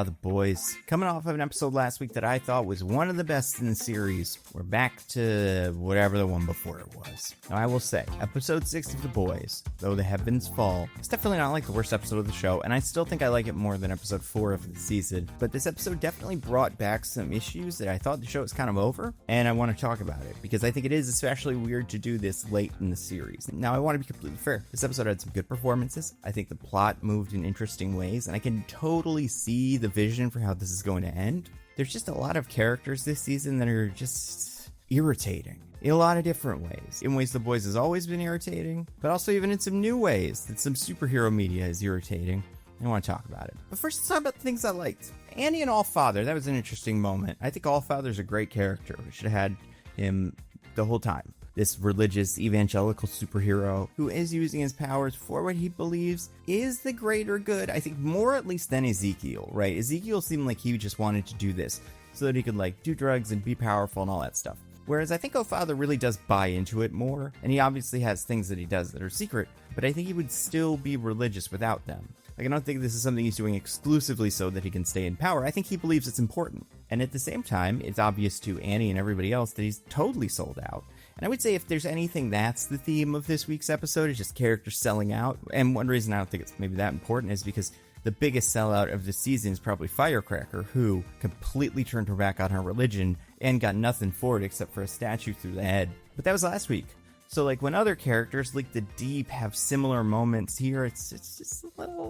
The boys. Coming off of an episode last week that I thought was one of the best in the series. We're back to whatever the one before it was. Now, I will say, episode 6 of The Boys, though the heavens fall, it's definitely not like the worst episode of the show, and I still think I like it more than episode 4 of the season. But this episode definitely brought back some issues that I thought the show was kind of over, and I want to talk about it, because I think it is especially weird to do this late in the series. Now, I want to be completely fair. This episode had some good performances. I think the plot moved in interesting ways, and I can totally see the vision for how this is going to end. There's just a lot of characters this season that are just irritating in a lot of different ways. In ways The Boys has always been irritating, but also even in some new ways that some superhero media is irritating. I want to talk about it. But first, let's talk about the things I liked. Annie and Allfather, that was an interesting moment. I think Allfather's a great character. We should have had him the whole time. This religious evangelical superhero who is using his powers for what he believes is the greater good. I think more at least than Ezekiel, right? Ezekiel seemed like he just wanted to do this so that he could do drugs and be powerful and all that stuff. Whereas I think Allfather really does buy into it more, and he obviously has things that he does that are secret, but I think he would still be religious without them. I don't think this is something he's doing exclusively so that he can stay in power. I think he believes it's important. And at the same time, it's obvious to Annie and everybody else that he's totally sold out. And I would say if there's anything that's the theme of this week's episode, is just characters selling out. And one reason I don't think it's maybe that important is because the biggest sellout of the season is probably Firecracker, who completely turned her back on her religion and got nothing for it except for a statue through the head. But that was last week. So when other characters like the Deep have similar moments here, it's just a little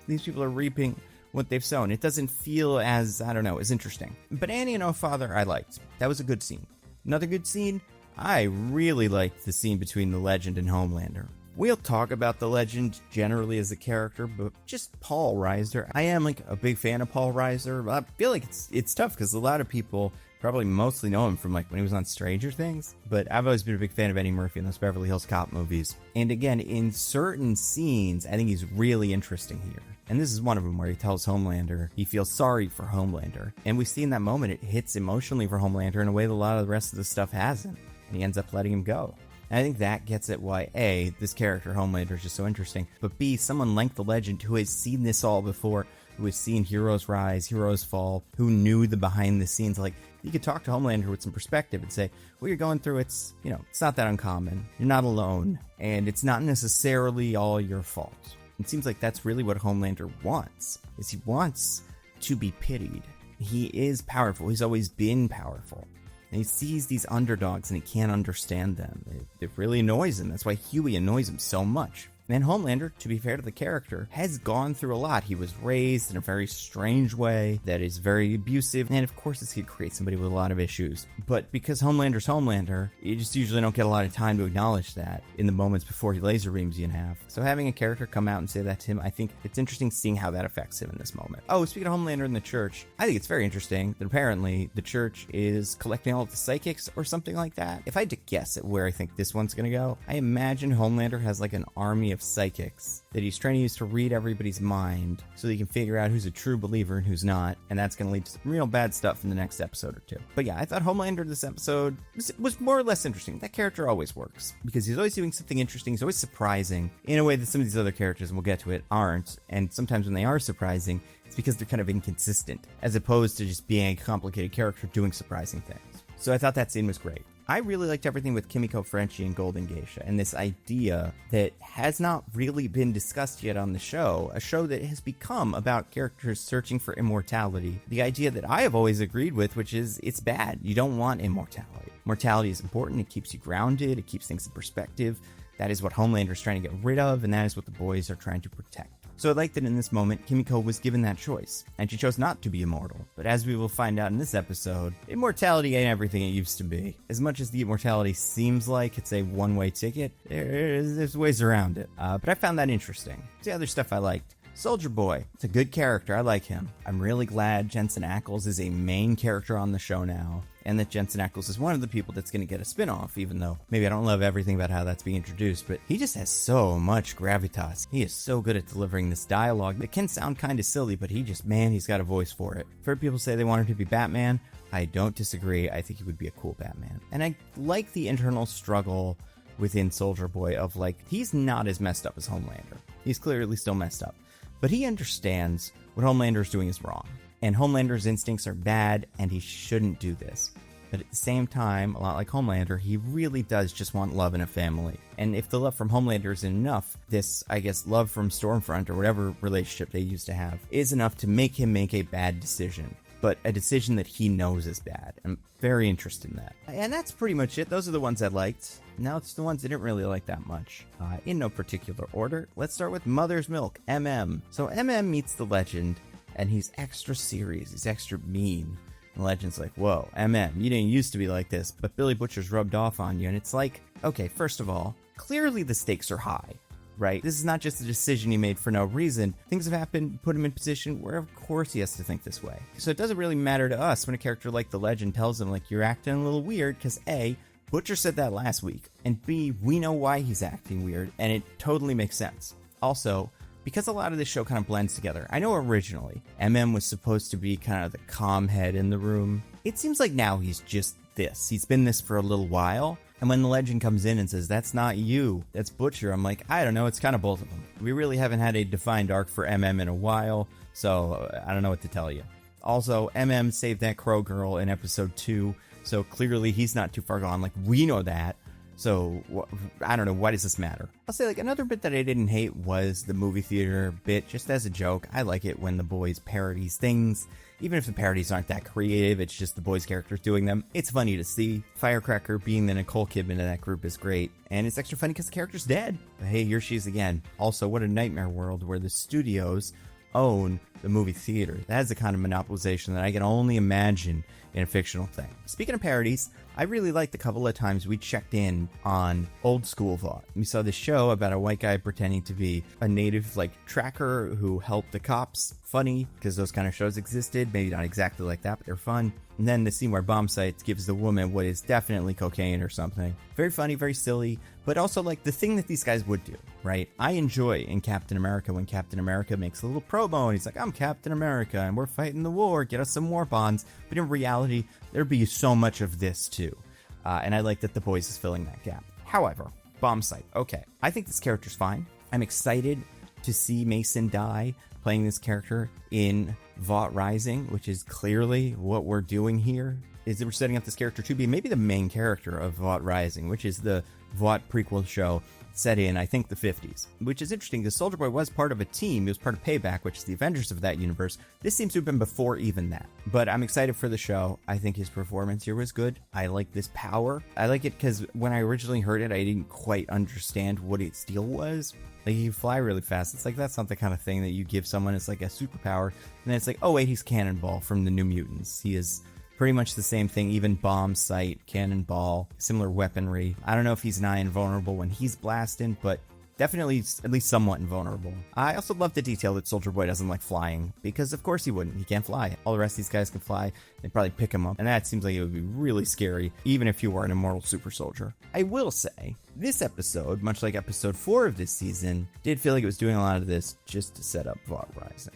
these people are reaping what they've sown. It doesn't feel as, as interesting. But Annie and Allfather I liked. That was a good scene. Another good scene, I really liked the scene between the Legend and Homelander. We'll talk about the Legend generally as a character, but just Paul Reiser. I am a big fan of Paul Reiser. I feel like it's tough because a lot of people probably mostly know him from when he was on Stranger Things, but I've always been a big fan of Eddie Murphy in those Beverly Hills Cop movies. And again, in certain scenes, I think he's really interesting here. And this is one of them where he tells Homelander he feels sorry for Homelander. And we see in that moment it hits emotionally for Homelander in a way that a lot of the rest of the stuff hasn't. And he ends up letting him go. And I think that gets at why, A, this character, Homelander, is just so interesting, but B, someone like the Legend who has seen this all before, who has seen heroes rise, heroes fall, who knew the behind the scenes, you could talk to Homelander with some perspective and say, what you're going through, it's not that uncommon. You're not alone, and it's not necessarily all your fault. It seems like that's really what Homelander wants, is he wants to be pitied. He is powerful. He's always been powerful. And he sees these underdogs and he can't understand them. It really annoys him. That's why Huey annoys him so much. And Homelander, to be fair to the character, has gone through a lot. He was raised in a very strange way that is very abusive, and of course this could create somebody with a lot of issues. But because Homelander's Homelander, you just usually don't get a lot of time to acknowledge that in the moments before he laser beams you in half. So having a character come out and say that to him, I think it's interesting seeing how that affects him in this moment. Oh, speaking of Homelander in the church, I think it's very interesting that apparently the church is collecting all of the psychics or something like that. If I had to guess at where I think this one's gonna go, I imagine Homelander has an army of psychics that he's trying to use to read everybody's mind so that he can figure out who's a true believer and who's not, and that's going to lead to some real bad stuff in the next episode or two. But yeah, I thought Homelander this episode was more or less interesting. That character always works because he's always doing something interesting. He's always surprising in a way that some of these other characters, and we'll get to it, aren't. And sometimes when they are surprising, it's because they're kind of inconsistent as opposed to just being a complicated character doing surprising things. So I thought that scene was great. I really liked everything with Kimiko Frenchie and Golden Geisha, and this idea that has not really been discussed yet on the show, a show that has become about characters searching for immortality. The idea that I have always agreed with, which is it's bad. You don't want immortality. Mortality is important. It keeps you grounded. It keeps things in perspective. That is what Homelander is trying to get rid of, and that is what the boys are trying to protect. So I like that in this moment, Kimiko was given that choice, and she chose not to be immortal. But as we will find out in this episode, immortality ain't everything it used to be. As much as the immortality seems like it's a one-way ticket, there's ways around it. But I found that interesting. The other stuff I liked. Soldier Boy, it's a good character, I like him. I'm really glad Jensen Ackles is a main character on the show now, and that Jensen Ackles is one of the people that's going to get a spin-off, even though maybe I don't love everything about how that's being introduced, but he just has so much gravitas. He is so good at delivering this dialogue that can sound kind of silly, but he's got a voice for it. I've heard people say they want him to be Batman. I don't disagree. I think he would be a cool Batman. And I like the internal struggle within Soldier Boy of he's not as messed up as Homelander. He's clearly still messed up. but he understands what Homelander is doing is wrong. And Homelander's instincts are bad, and he shouldn't do this. But at the same time, a lot like Homelander, he really does just want love in a family. And if the love from Homelander isn't enough, this, I guess, love from Stormfront, or whatever relationship they used to have, is enough to make him make a bad decision. But a decision that he knows is bad. I'm very interested in that. And that's pretty much it. Those are the ones I liked. Now it's the ones I didn't really like that much. In no particular order, let's start with Mother's Milk, MM. So MM meets the Legend, and he's extra serious. He's extra mean. The Legend's like, whoa, MM, you didn't used to be like this, but Billy Butcher's rubbed off on you. And it's like, okay, first of all, clearly the stakes are high, right? This is not just a decision he made for no reason. Things have happened, put him in a position where of course he has to think this way. So it doesn't really matter to us when a character like the Legend tells him, like, you're acting a little weird, because A, Butcher said that last week, and B, we know why he's acting weird, and it totally makes sense. Also, because a lot of this show kind of blends together, I know originally MM was supposed to be kind of the calm head in the room. It seems like now he's just this. He's been this for a little while. And when the Legend comes in and says, that's not you, that's Butcher, I'm like, I don't know, it's kind of both of them. We really haven't had a defined arc for MM in a while, so I don't know what to tell you. Also, MM saved that Crow girl in episode 2, so clearly he's not too far gone. Like, we know that. So, I don't know, why does this matter? I'll say, like, another bit that I didn't hate was the movie theater bit, just as a joke. I like it when the boys parodies things. Even if the parodies aren't that creative, it's just the boys' characters doing them. It's funny to see. Firecracker being the Nicole Kidman in that group is great. And it's extra funny because the character's dead. But hey, here she is again. Also, what a nightmare world where the studios own the movie theater. That is the kind of monopolization that I can only imagine in a fictional thing. Speaking of parodies, I really liked the couple of times we checked in on old school Vought. We saw this show about a white guy pretending to be a native, like, tracker who helped the cops. Funny, because those kind of shows existed. Maybe not exactly like that, but they're fun. And then the scene where Bombsight gives the woman what is definitely cocaine or something. Very funny, very silly, but also like the thing that these guys would do, right? I enjoy in Captain America when Captain America makes a little promo and he's like, I'm Captain America and we're fighting the war, get us some war bonds. But in reality, there'd be so much of this too. And I like that The Boys is filling that gap. However, Bombsight, okay. I think this character's fine. I'm excited to see Mason die playing this character in Vought Rising, which is clearly what we're doing here, is that we're setting up this character to be maybe the main character of Vought Rising, which is the Vought prequel show set in, I think, the 50s. Which is interesting because Soldier Boy was part of a team. He was part of Payback, which is the Avengers of that universe. This seems to have been before even that. But I'm excited for the show. I think his performance here was good. I like this power. I like it because when I originally heard it, I didn't quite understand what its deal was. Like, you fly really fast. It's like, that's not the kind of thing that you give someone as like a superpower. And then it's like, oh wait, he's Cannonball from the New Mutants. He is pretty much the same thing, even Bomb Sight, Cannonball, similar weaponry. I don't know if he's nigh invulnerable when he's blasting, but definitely at least somewhat invulnerable. I also love the detail that Soldier Boy doesn't like flying, because of course he wouldn't. He can't fly. All the rest of these guys can fly. They'd probably pick him up, and that seems like it would be really scary, even if you were an immortal super soldier. I will say, this episode, much like episode 4 of this season, did feel like it was doing a lot of this just to set up Vought Rising.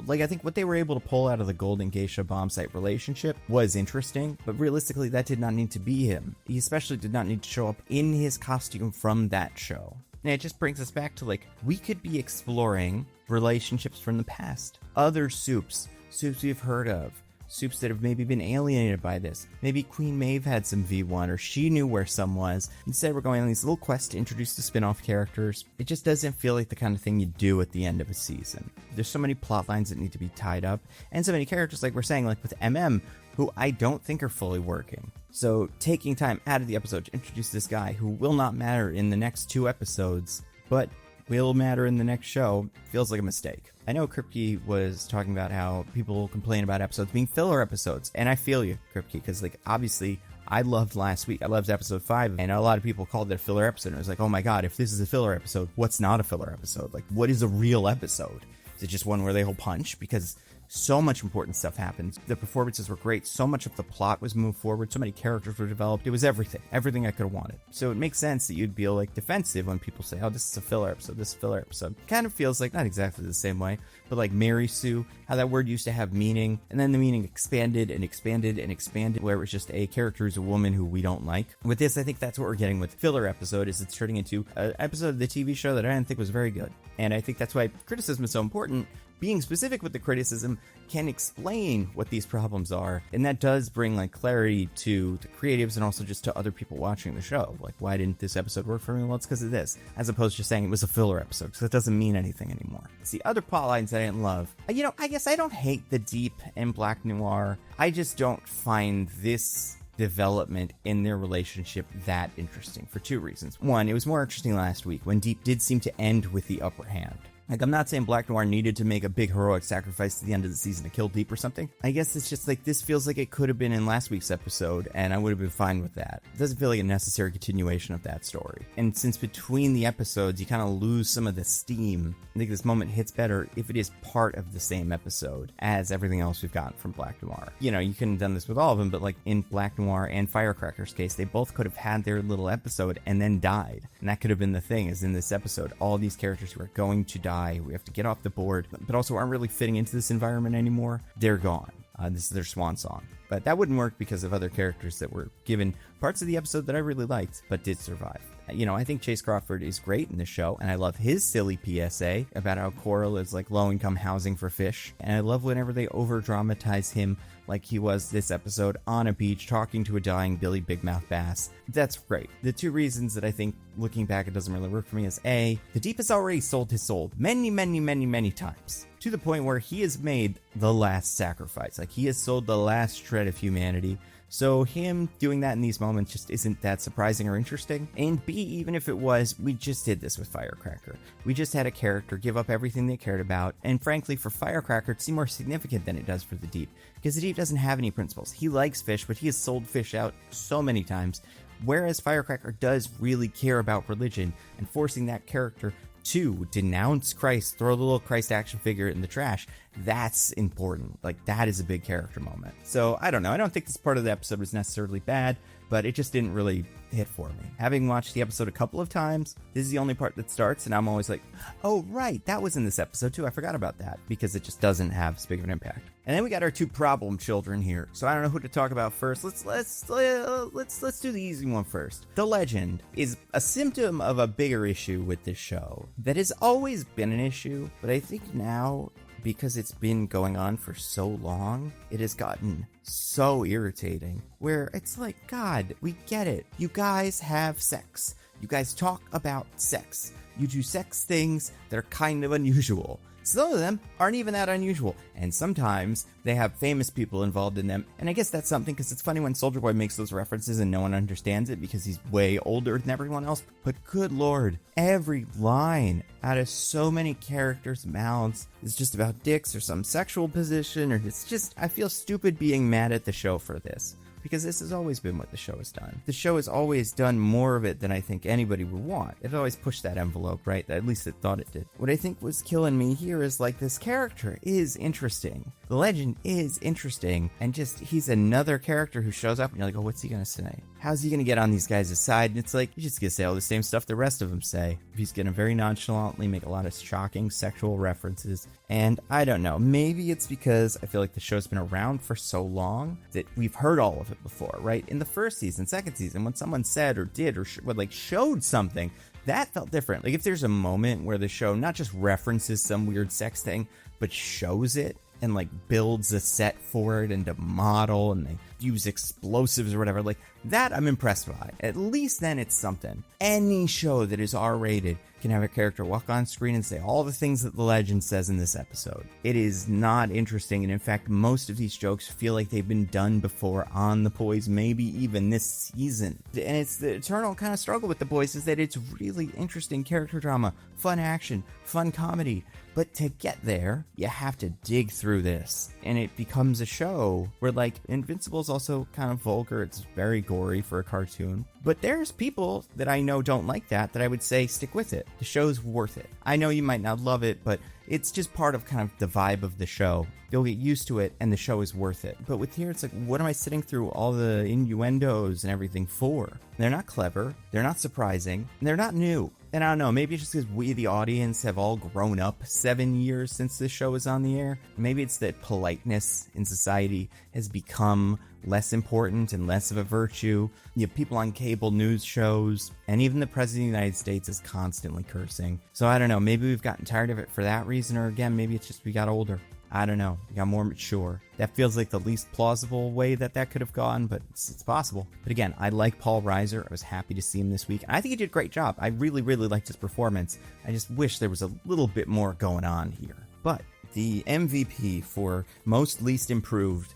Like, I think what they were able to pull out of the Golden Geisha Bombsight relationship was interesting, but realistically, that did not need to be him. He especially did not need to show up in his costume from that show. And it just brings us back to, like, we could be exploring relationships from the past. Other soups we've heard of. Soups that have maybe been alienated by this. Maybe Queen Maeve had some V1, or she knew where some was. Instead, we're going on these little quests to introduce the spin-off characters. It just doesn't feel like the kind of thing you do at the end of a season. There's so many plot lines that need to be tied up, and so many characters, like we're saying, like with MM, who I don't think are fully working. So taking time out of the episode to introduce this guy who will not matter in the next 2 episodes, but will matter in the next show, feels like a mistake. I know Kripke was talking about how people complain about episodes being filler episodes, and I feel you, Kripke, because, like, obviously, I loved last week. I loved episode 5, and a lot of people called it a filler episode, and it was like, oh my god, if this is a filler episode, what's not a filler episode? Like, what is a real episode? Is it just one where they all punch? Because So much important stuff happened. The performances were great. So much of the plot was moved forward. So many characters were developed. It was everything I could have wanted. So it makes sense that you'd be like defensive when people say, oh, this is a filler episode, this is a filler episode. Kind of feels like, not exactly the same way, but like Mary Sue, how that word used to have meaning, and then the meaning expanded and expanded and expanded, where it was just a character who's a woman who we don't like. With this, I think that's what we're getting with filler episode, is it's turning into an episode of the TV show that I didn't think was very good. And I think that's why criticism is so important. Being specific with the criticism can explain what these problems are, and that does bring like clarity to the creatives and also just to other people watching the show. Like, why didn't this episode work for me? Well, it's because of this, as opposed to just saying it was a filler episode, because that doesn't mean anything anymore. It's the other plot lines that I didn't love. I guess I don't hate the Deep and Black Noir. I just don't find this development in their relationship that interesting for two reasons. One, it was more interesting last week when Deep did seem to end with the upper hand. Like, I'm not saying Black Noir needed to make a big heroic sacrifice at the end of the season to kill Deep or something. I guess it's just like, this feels like it could have been in last week's episode, and I would have been fine with that. It doesn't feel like a necessary continuation of that story. And since between the episodes, you kind of lose some of the steam, I think this moment hits better if it is part of the same episode as everything else we've gotten from Black Noir. You know, you couldn't have done this with all of them, but like in Black Noir and Firecracker's case, they both could have had their little episode and then died. And that could have been the thing, is in this episode, all these characters who are going to die, we have to get off the board, but also aren't really fitting into this environment anymore, they're gone. This is their swan song. But that wouldn't work because of other characters that were given parts of the episode that I really liked, but did survive. You know, I think Chase Crawford is great in the show, and I love his silly PSA about how coral is like low-income housing for fish. And I love whenever they over-dramatize him like he was this episode on a beach talking to a dying Billy Big Mouth bass. That's great. The two reasons that I think, looking back, it doesn't really work for me is A, the Deep has already sold his soul many, many, many, many times, to the point where he has made the last sacrifice. Like, he has sold the last shred of humanity. So him doing that in these moments just isn't that surprising or interesting. And B, even if it was, we just did this with Firecracker. We just had a character give up everything they cared about. And frankly, for Firecracker, it seemed more significant than it does for the Deep, because the Deep doesn't have any principles. He likes fish, but he has sold fish out so many times. Whereas Firecracker does really care about religion, and forcing that character to denounce Christ, throw the little Christ action figure in the trash, that's important. Like, that is a big character moment. So, I don't know. I don't think this part of the episode was necessarily bad, but it just didn't really hit for me. Having watched the episode a couple of times, this is the only part that starts, and I'm always like, oh, right, that was in this episode too. I forgot about that, because it just doesn't have as big of an impact. And then we got our two problem children here. So I don't know who to talk about first. Let's do the easy one first. The Legend is a symptom of a bigger issue with this show that has always been an issue, but I think now, because it's been going on for so long, it has gotten so irritating, where it's like, God, we get it. You guys have sex. You guys talk about sex. You do sex things that are kind of unusual. Some of them aren't even that unusual, and sometimes they have famous people involved in them, and I guess that's something, because it's funny when Soulja Boy makes those references and no one understands it because he's way older than everyone else, but good lord, every line out of so many characters' mouths is just about dicks or some sexual position, or it's just, I feel stupid being mad at the show for this. Because this has always been what the show has done. The show has always done more of it than I think anybody would want. It always pushed that envelope, right? At least it thought it did. What I think was killing me here is, like, this character is interesting. The Legend is interesting. And just, he's another character who shows up and you're like, oh, what's he gonna say? How's he gonna get on these guys' side? And it's like, he's just gonna say all the same stuff the rest of them say. He's gonna very nonchalantly make a lot of shocking sexual references. And I don't know, maybe it's because I feel like the show's been around for so long that we've heard all of it before, right? In the first season, second season, when someone said or did or showed something, that felt different. Like, if there's a moment where the show not just references some weird sex thing, but shows it and like builds a set for it and a model, and they use explosives or whatever, like that I'm impressed by. At least then it's something. Any show that is R-rated can have a character walk on screen and say all the things that the Legend says in this episode. It is not interesting, and in fact, most of these jokes feel like they've been done before on The Boys, maybe even this season. And it's the eternal kind of struggle with The Boys, is that it's really interesting character drama, fun action, fun comedy, but to get there, you have to dig through this. And it becomes a show where, like, Invincible's is also kind of vulgar. It's very gory for a cartoon. But there's people that I know don't like that I would say stick with it. The show's worth it. I know you might not love it, but it's just part of kind of the vibe of the show. You'll get used to it, and the show is worth it. But with here, it's like, what am I sitting through all the innuendos and everything for? They're not clever, they're not surprising, and they're not new. And I don't know, maybe it's just because we, the audience, have all grown up 7 years since this show is on the air. Maybe it's that politeness in society has become less important and less of a virtue. You have people on cable news shows, and even the President of the United States is constantly cursing. So I don't know, maybe we've gotten tired of it for that reason, or again, maybe it's just we got older. I don't know. We got more mature. That feels like the least plausible way that could have gone, but it's possible. But again, I like Paul Reiser. I was happy to see him this week. And I think he did a great job. I really, really liked his performance. I just wish there was a little bit more going on here. But the MVP for most least improved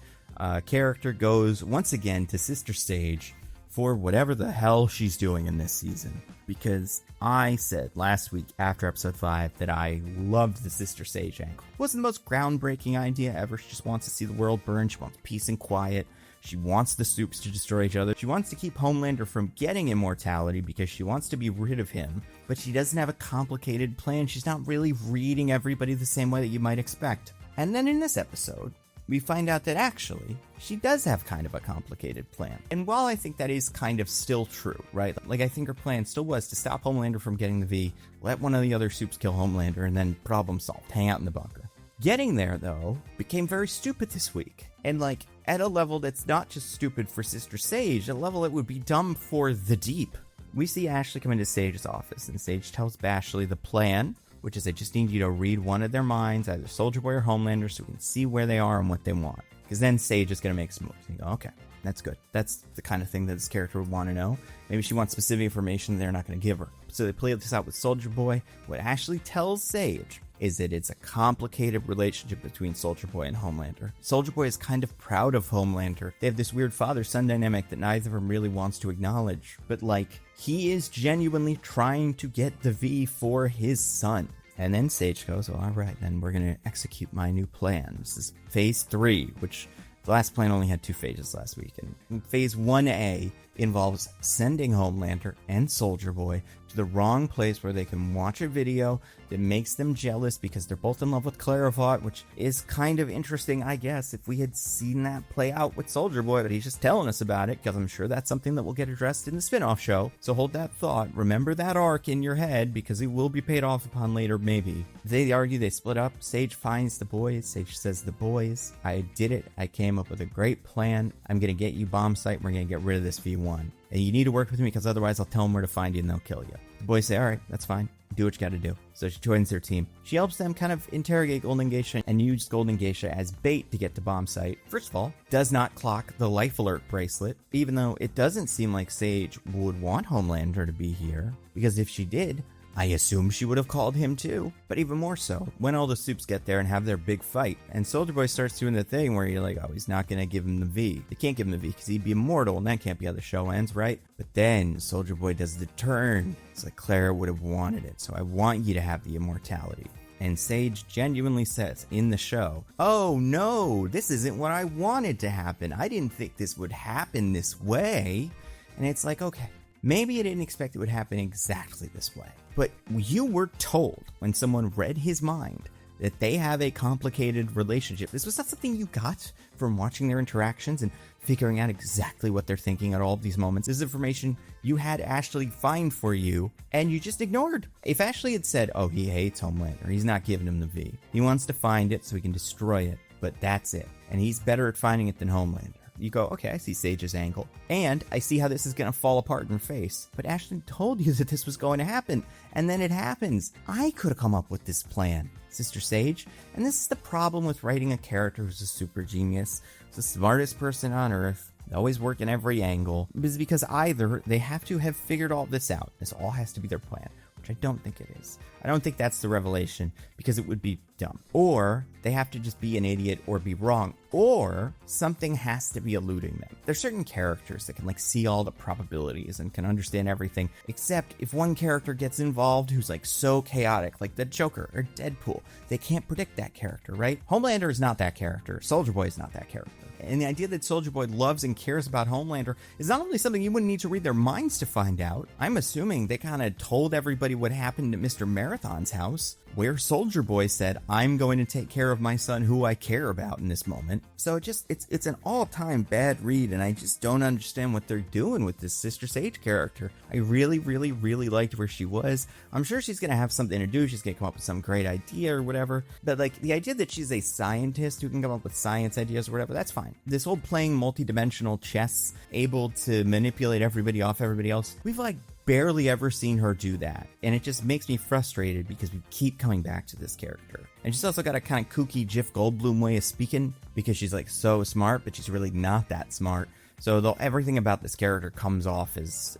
character goes once again to Sister Sage for whatever the hell she's doing in this season. Because I said last week after episode 5 that I loved the Sister Sage angle. It wasn't the most groundbreaking idea ever. She just wants to see the world burn. She wants peace and quiet. She wants the Supes to destroy each other. She wants to keep Homelander from getting immortality because she wants to be rid of him. But she doesn't have a complicated plan. She's not really reading everybody the same way that you might expect. And then in this episode, we find out that actually, she does have kind of a complicated plan. And while I think that is kind of still true, right? Like, I think her plan still was to stop Homelander from getting the V, let one of the other Supes kill Homelander, and then problem solved, hang out in the bunker. Getting there, though, became very stupid this week. And, like, at a level that's not just stupid for Sister Sage, a level that would be dumb for the Deep. We see Ashley come into Sage's office, and Sage tells Bashley the plan, which is I just need you to read one of their minds, either Soldier Boy or Homelander, so we can see where they are and what they want. Because then Sage is going to make some moves. And you go, okay, that's good. That's the kind of thing that this character would want to know. Maybe she wants specific information they're not going to give her. So they play this out with Soldier Boy. What Ashley tells Sage is that it's a complicated relationship between Soldier Boy and Homelander. Soldier Boy is kind of proud of Homelander. They have this weird father-son dynamic that neither of them really wants to acknowledge. But, like, he is genuinely trying to get the V for his son. And then Sage goes, well, all right, then we're going to execute my new plan. This is phase 3, which the last plan only had 2 phases last week. And phase 1A involves sending Homelander and Soldier Boy to the wrong place where they can watch a video that makes them jealous because they're both in love with Clairvoyant, which is kind of interesting, I guess, if we had seen that play out with Soldier Boy, but he's just telling us about it because I'm sure that's something that will get addressed in the spin-off show. So hold that thought. Remember that arc in your head because it will be paid off upon later, maybe. They argue, they split up. Sage finds the boys. Sage says, the boys, I did it. I came up with a great plan. I'm going to get you bomb site. We're going to get rid of this V1. And you need to work with me because otherwise I'll tell them where to find you and they'll kill you. The boys say, all right, that's fine. Do what you gotta do. So she joins their team. She helps them kind of interrogate Golden Geisha and use Golden Geisha as bait to get to bomb site. First of all, does not clock the life alert bracelet, even though it doesn't seem like Sage would want Homelander to be here. Because if she did, I assume she would have called him too. But even more so, when all the Supes get there and have their big fight, and Soldier Boy starts doing the thing where you're like, oh, he's not gonna give him the V. They can't give him the V because he'd be immortal, and that can't be how the show ends, right? But then Soldier Boy does the turn. It's like Clara would have wanted it, so I want you to have the immortality. And Sage genuinely says in the show, oh no, this isn't what I wanted to happen. I didn't think this would happen this way. And it's like, okay, maybe I didn't expect it would happen exactly this way. But you were told when someone read his mind that they have a complicated relationship. This was not something you got from watching their interactions and figuring out exactly what they're thinking at all of these moments. This is information you had Ashley find for you, and you just ignored. If Ashley had said, oh, he hates Homelander, he's not giving him the V. He wants to find it so he can destroy it, but that's it. And he's better at finding it than Homelander. You go, okay, I see Sage's angle, and I see how this is going to fall apart in her face. But Ashley told you that this was going to happen, and then it happens. I could have come up with this plan, Sister Sage. And this is the problem with writing a character who's a super genius, who's the smartest person on Earth. They always work in every angle. Is because either they have to have figured all this out. This all has to be their plan, which I don't think it is. I don't think that's the revelation because it would be dumb. Or they have to just be an idiot or be wrong. Or something has to be eluding them. There's certain characters that can like see all the probabilities and can understand everything, except if one character gets involved who's like so chaotic, like the Joker or Deadpool, they can't predict that character, right? Homelander is not that character. Soldier Boy is not that character. And the idea that Soldier Boy loves and cares about Homelander is not only something you wouldn't need to read their minds to find out. I'm assuming they kind of told everybody what happened at Mr. Marathon's house, where Soldier Boy said, I'm going to take care of my son who I care about in this moment. So it's an all-time bad read, and I just don't understand what they're doing with this Sister Sage character. I really, really, really liked where she was. I'm sure she's going to have something to do. She's going to come up with some great idea or whatever. But like the idea that she's a scientist who can come up with science ideas or whatever, that's fine. This whole playing multi-dimensional chess, able to manipulate everybody off everybody else, we've like barely ever seen her do that, and it just makes me frustrated because we keep coming back to this character. And she's also got a kind of kooky Jeff Goldblum way of speaking because she's like so smart, but she's really not that smart. So everything about this character comes off as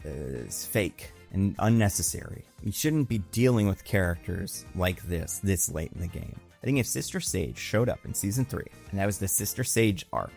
fake and unnecessary. You shouldn't be dealing with characters like this late in the game. I think if Sister Sage showed up in season 3, and that was the Sister Sage arc,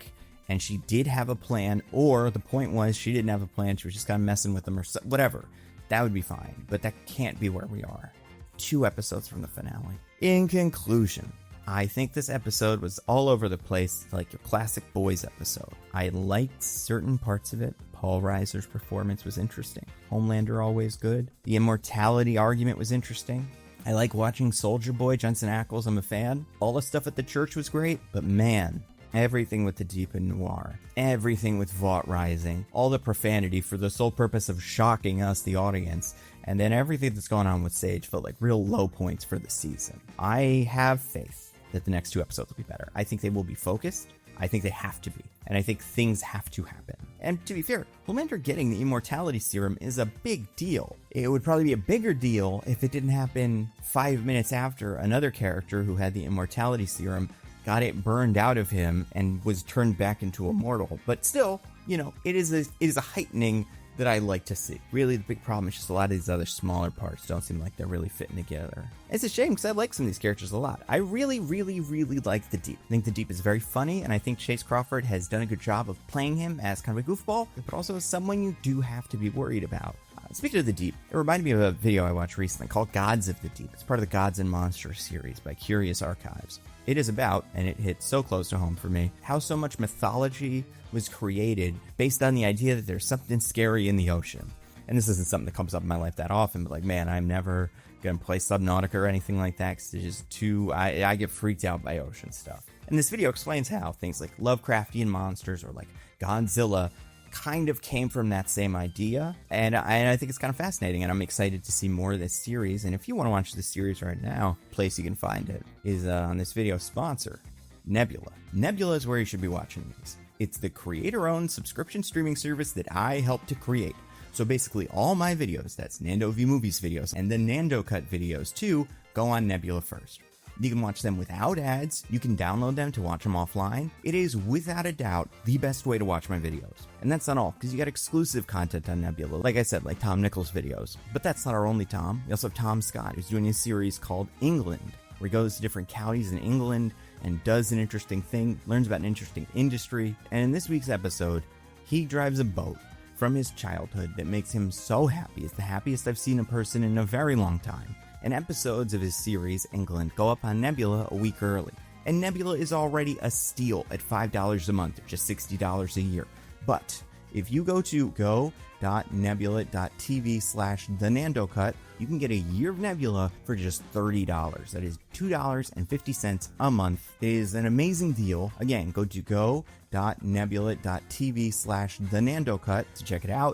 and she did have a plan, or the point was she didn't have a plan, she was just kind of messing with them or whatever, that would be fine. But that can't be where we are. 2 episodes from the finale. In conclusion, I think this episode was all over the place, like your classic boys episode. I liked certain parts of it. Paul Reiser's performance was interesting. Homelander always good. The immortality argument was interesting. I like watching Soldier Boy, Jensen Ackles, I'm a fan. All the stuff at the church was great, but man, everything with the Deep and Noir, everything with Vought Rising, all the profanity for the sole purpose of shocking us, the audience, and then everything that's going on with Sage felt like real low points for the season. I have faith that the next 2 episodes will be better. I think they will be focused. I think they have to be. And I think things have to happen. And to be fair, Homelander getting the Immortality Serum is a big deal. It would probably be a bigger deal if it didn't happen 5 minutes after another character who had the Immortality Serum got it burned out of him and was turned back into immortal. But still, you know, it is a heightening that I like to see. Really, the big problem is just a lot of these other smaller parts don't seem like they're really fitting together. It's a shame because I like some of these characters a lot. I really, really, really like the Deep. I think the Deep is very funny, and I think Chase Crawford has done a good job of playing him as kind of a goofball, but also as someone you do have to be worried about. Speaking of the Deep, it reminded me of a video I watched recently called Gods of the Deep. It's part of the Gods and Monsters series by Curious Archives. It is about, and it hit so close to home for me, how so much mythology was created based on the idea that there's something scary in the ocean. And this isn't something that comes up in my life that often, but like, man, I'm never going to play Subnautica or anything like that because it's just too, I get freaked out by ocean stuff. And this video explains how things like Lovecraftian monsters or like Godzilla kind of came from that same idea, and I think it's kind of fascinating, and I'm excited to see more of this series. And if you want to watch this series right now, the place you can find it is on this video sponsor, Nebula. Nebula is where you should be watching these. It's the creator-owned subscription streaming service that I helped to create. So basically all my videos, that's Nando V Movies videos, and the Nando Cut videos too, go on Nebula first. You can watch them without ads. You can download them to watch them offline. It is, without a doubt, the best way to watch my videos. And that's not all, because you got exclusive content on Nebula. Like I said, like Tom Nichols' videos. But that's not our only Tom. We also have Tom Scott, who's doing a series called England, where he goes to different counties in England and does an interesting thing, learns about an interesting industry. And in this week's episode, he drives a boat from his childhood that makes him so happy. It's the happiest I've seen a person in a very long time. And episodes of his series, England, go up on Nebula a week early. And Nebula is already a steal at $5 a month, or just $60 a year. But if you go to go.nebula.tv/thenandocut, you can get a year of Nebula for just $30. That is $2.50 a month. It is an amazing deal. Again, go to go.nebula.tv/thenandocut to check it out.